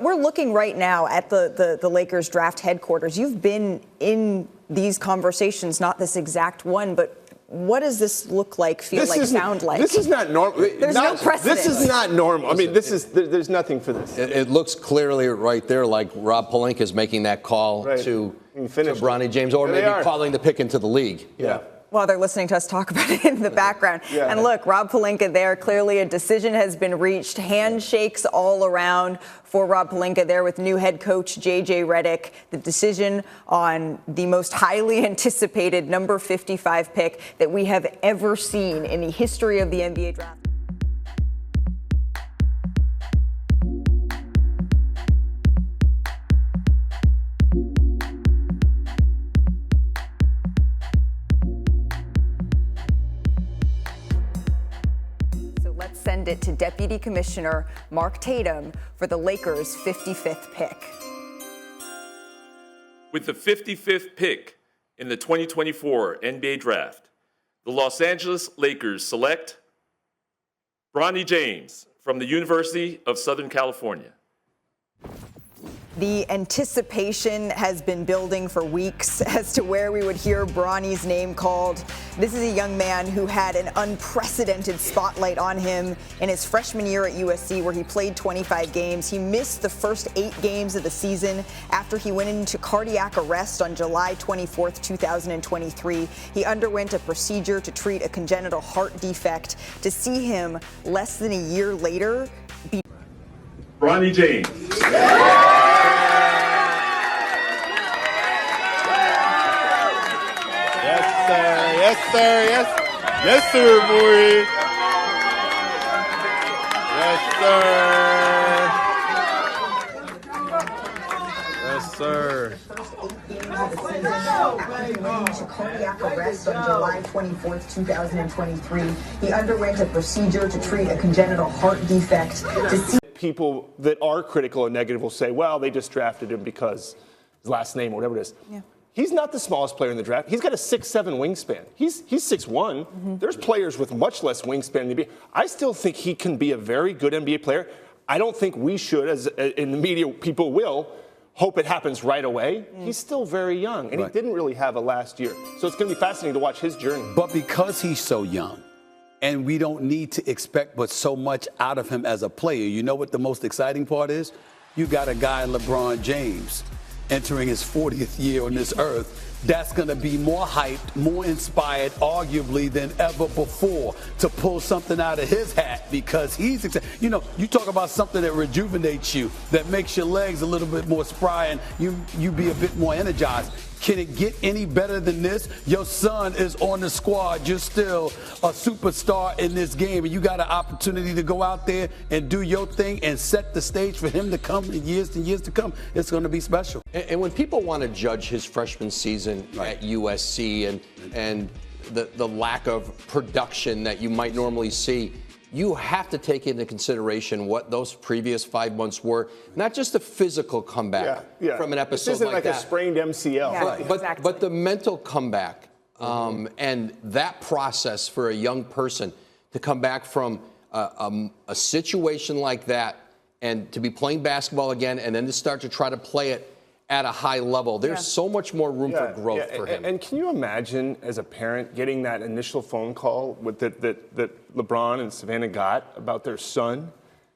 we're looking right now at the Lakers draft headquarters. You've been in these conversations, not this exact one, but what does this look like, sound like? This is not normal. There's no precedent. This is not normal. I mean, there's nothing for this. It looks clearly right there like Rob Pelinka is making that call to Bronny James, or maybe calling the pick into the league. Yeah. Well, they're listening to us talk about it in the background. Yeah. And look, Rob Pelinka there, clearly a decision has been reached. Handshakes all around for Rob Pelinka there with new head coach J.J. Redick. The decision on the most highly anticipated number 55 pick that we have ever seen in the history of the NBA draft. Send it to Deputy Commissioner Mark Tatum for the Lakers' 55th pick. With the 55th pick in the 2024 NBA Draft, the Los Angeles Lakers select Bronny James from the University of Southern California. The anticipation has been building for weeks as to where we would hear Bronny's name called. This is a young man who had an unprecedented spotlight on him in his freshman year at USC, where he played 25 games. He missed the first 8 games of the season after he went into cardiac arrest on July 24th, 2023. He underwent a procedure to treat a congenital heart defect. To see him less than a year later be Bronny James. Yes, sir. Yes, sir, boy. Yes, sir. Cardiac arrest on July 24th, 2023. He underwent a procedure to treat a congenital heart defect. People that are critical and negative will say, well, they just drafted him because his last name or whatever it is. Yeah. He's not the smallest player in the draft. He's got a 6'7" wingspan. He's 6'1". Mm-hmm. There's players with much less wingspan in the NBA. I still think he can be a very good NBA player. I don't think we should, as in the media, people will hope it happens right away. He's still very young, and he didn't really have a last year. So it's going to be fascinating to watch his journey. But because he's so young, and we don't need to expect but so much out of him as a player, you know what the most exciting part is? You got a guy, LeBron James, entering his 40th year on this earth, that's going to be more hyped, more inspired, arguably, than ever before to pull something out of his hat because he's, you know, you talk about something that rejuvenates you, that makes your legs a little bit more spry and you be a bit more energized. Can it get any better than this? Your son is on the squad. You're still a superstar in this game, and you got an opportunity to go out there and do your thing and set the stage for him to come in years and years to come. It's going to be special. And when people want to judge his freshman season at USC and the lack of production that you might normally see, you have to take into consideration what those previous 5 months were. Not just a physical comeback from an episode this isn't like that. a sprained MCL. Yeah, but the mental comeback and that process for a young person to come back from a situation like that and to be playing basketball again and then to start to try to play it at a high level. There's so much more room for growth for him. And can you imagine, as a parent, getting that initial phone call that LeBron and Savannah got about their son?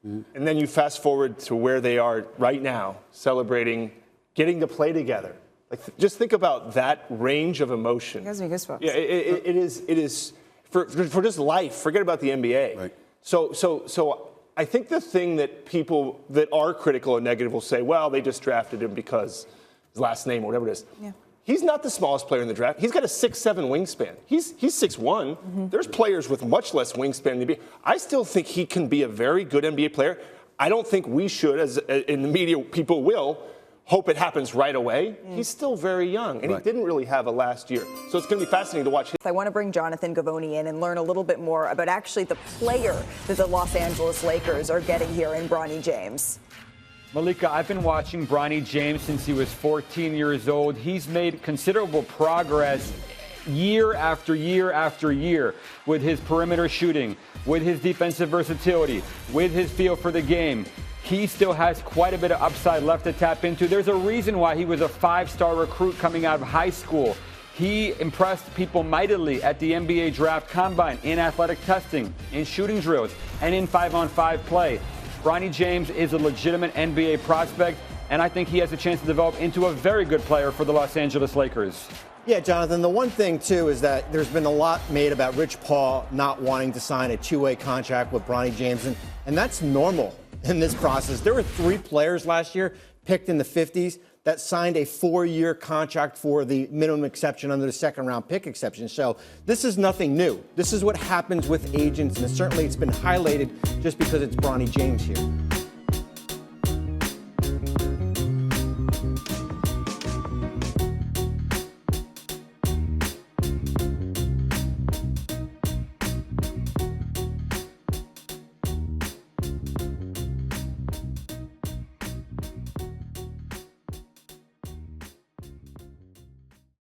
Mm-hmm. And then you fast forward to where they are right now, celebrating, getting to play together. Like, just think about that range of emotion. It gives me goosebumps. Yeah, it is for just life. Forget about the NBA. Right. So I think the thing that people that are critical and negative will say, well, they just drafted him because his last name or whatever it is. Yeah. He's not the smallest player in the draft. He's got a 6'7" wingspan. He's 6'1". Mm-hmm. There's players with much less wingspan in the NBA. I still think he can be a very good NBA player. I don't think we should, as in the media, people will hope it happens right away. He's still very young, and he didn't really have a last year. So it's going to be fascinating to watch him. I want to bring Jonathan Gavoni in and learn a little bit more about actually the player that the Los Angeles Lakers are getting here in Bronny James. Malika, I've been watching Bronny James since he was 14 years old. He's made considerable progress year after year after year with his perimeter shooting, with his defensive versatility, with his feel for the game. he still has quite a bit of upside left to tap into. There's a reason why he was a 5-star recruit coming out of high school. He impressed people mightily at the NBA Draft Combine, in athletic testing, in shooting drills, and in 5-on-5 play. Bronny James is a legitimate NBA prospect, and I think he has a chance to develop into a very good player for the Los Angeles Lakers. Yeah, Jonathan, the one thing, too, is that there's been a lot made about Rich Paul not wanting to sign a two-way contract with Bronny James, and that's normal in this process. There were 3 players last year picked in the 50s that signed a 4-year contract for the minimum exception under the second-round pick exception. So this is nothing new. This is what happens with agents, and certainly it's been highlighted just because it's Bronny James here.